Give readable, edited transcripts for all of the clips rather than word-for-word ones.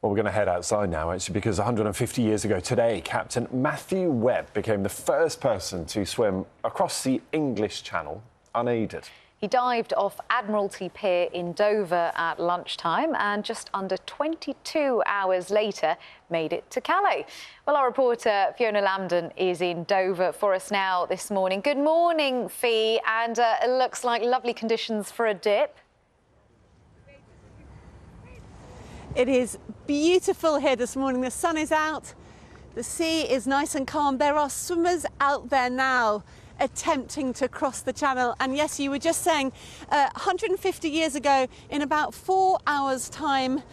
Well, we're going to head outside now, actually, because 150 years ago today, Captain Matthew Webb became the first person to swim across the English Channel unaided. He dived off Admiralty Pier in Dover at lunchtime and just under 22 hours later made it to Calais. Well, our reporter Fiona Lambden is in Dover for us now this morning. Good morning, Fee, and it looks like lovely conditions for a dip. It is beautiful here this morning. The sun is out, the sea is nice and calm. There are swimmers out there now attempting to cross the channel. And yes, you were just saying 150 years ago, in about 4 hours' time,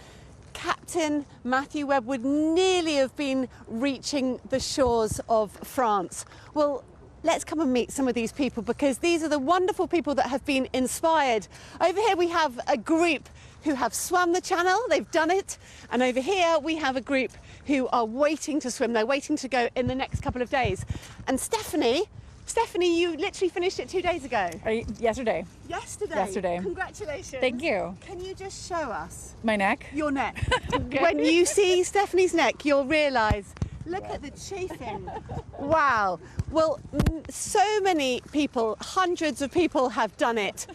Captain Matthew Webb would nearly have been reaching the shores of France. Well, let's come and meet some of these people, because these are the wonderful people that have been inspired. Over here we have a group who have swum the channel, they've done it. And over here we have a group who are waiting to swim. They're waiting to go in the next couple of days. And Stephanie, you literally finished it 2 days ago. Yesterday. Yesterday. Congratulations. Thank you. Can you just show us? My neck? Your neck. Okay. When you see Stephanie's neck, you'll realise, look at the chafing. Wow. Well, so many people, hundreds of people have done it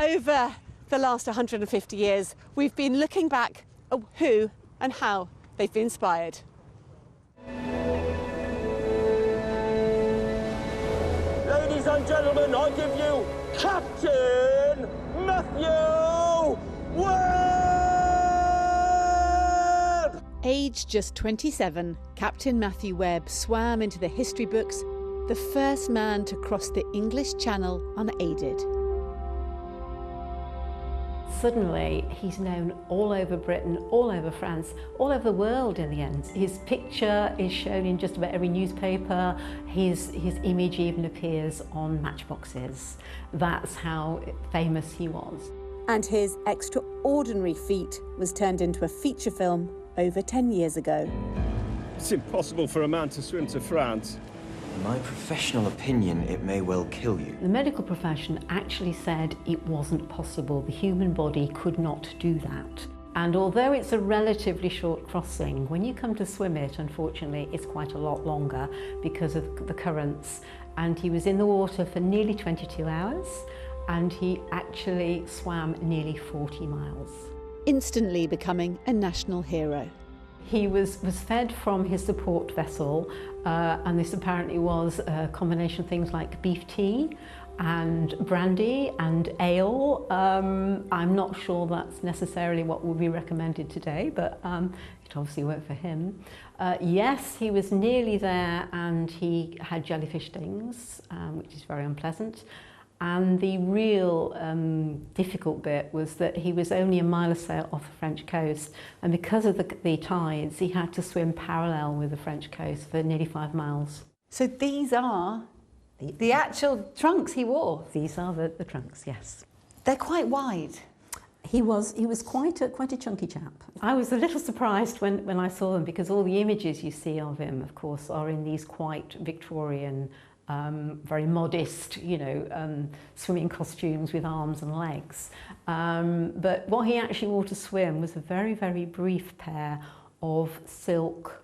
over the last 150 years. We've been looking back at who and how they've been inspired. Ladies and gentlemen, I give you Captain Matthew Webb! Aged just 27, Captain Matthew Webb swam into the history books, the first man to cross the English Channel unaided. Suddenly, he's known all over Britain, all over France, all over the world in the end. His picture is shown in just about every newspaper. His image even appears on matchboxes. That's how famous he was. And his extraordinary feat was turned into a feature film over 10 years ago. It's impossible for a man to swim to France. In my professional opinion, it may well kill you. The medical profession actually said it wasn't possible. The human body could not do that. And although it's a relatively short crossing, when you come to swim it, unfortunately, it's quite a lot longer because of the currents. And he was in the water for nearly 22 hours, and he actually swam nearly 40 miles. Instantly becoming a national hero. He was fed from his support vessel, and this apparently was a combination of things like beef tea and brandy and ale. I'm not sure that's necessarily what would be recommended today, but it obviously worked for him. Yes, he was nearly there, and he had jellyfish stings, which is very unpleasant. And the real difficult bit was that he was only a mile or so off the French coast, and because of the tides, he had to swim parallel with the French coast for nearly 5 miles. So these are the actual trunks he wore? These are the trunks, yes. They're quite wide. He was quite a chunky chap. I was a little surprised when I saw them, because all the images you see of him, of course, are in these quite Victorian, very modest, swimming costumes with arms and legs. But what he actually wore to swim was a very, very brief pair of silk.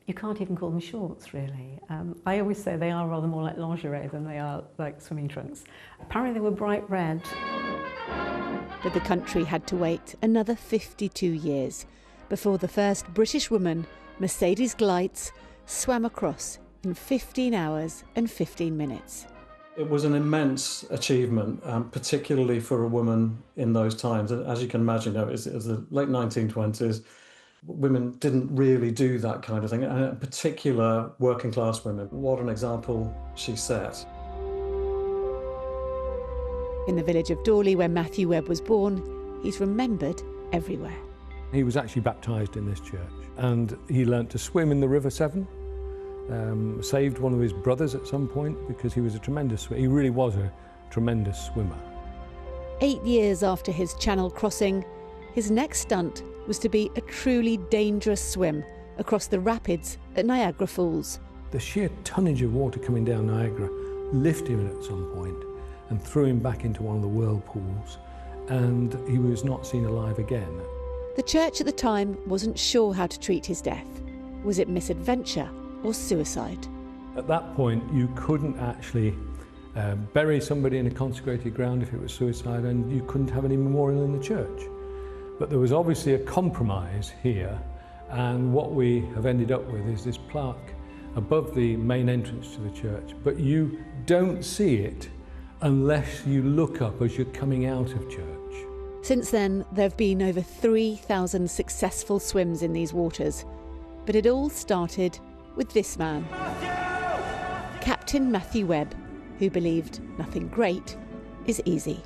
You can't even call them shorts, really. I always say they are rather more like lingerie than they are like swimming trunks. Apparently they were bright red. But the country had to wait another 52 years before the first British woman, Mercedes Gleitz, swam across in 15 hours and 15 minutes. It was an immense achievement, particularly for a woman in those times. As you can imagine, it was the late 1920s. Women didn't really do that kind of thing, and in particular working class women. What an example she set. In the village of Dawley, where Matthew Webb was born, he's remembered everywhere. He was actually baptised in this church, and he learnt to swim in the River Severn. Saved one of his brothers at some point because he was a tremendous swimmer. He really was a tremendous swimmer. 8 years after his channel crossing, his next stunt was to be a truly dangerous swim across the rapids at Niagara Falls. The sheer tonnage of water coming down Niagara lifted him at some point and threw him back into one of the whirlpools, and he was not seen alive again. The church at the time wasn't sure how to treat his death. Was it misadventure or suicide? At that point, you couldn't actually bury somebody in a consecrated ground if it was suicide, and you couldn't have any memorial in the church. But there was obviously a compromise here, and what we have ended up with is this plaque above the main entrance to the church, but you don't see it unless you look up as you're coming out of church. Since then, there have been over 3,000 successful swims in these waters. But it all started with this man, Captain Matthew Webb, who believed nothing great is easy.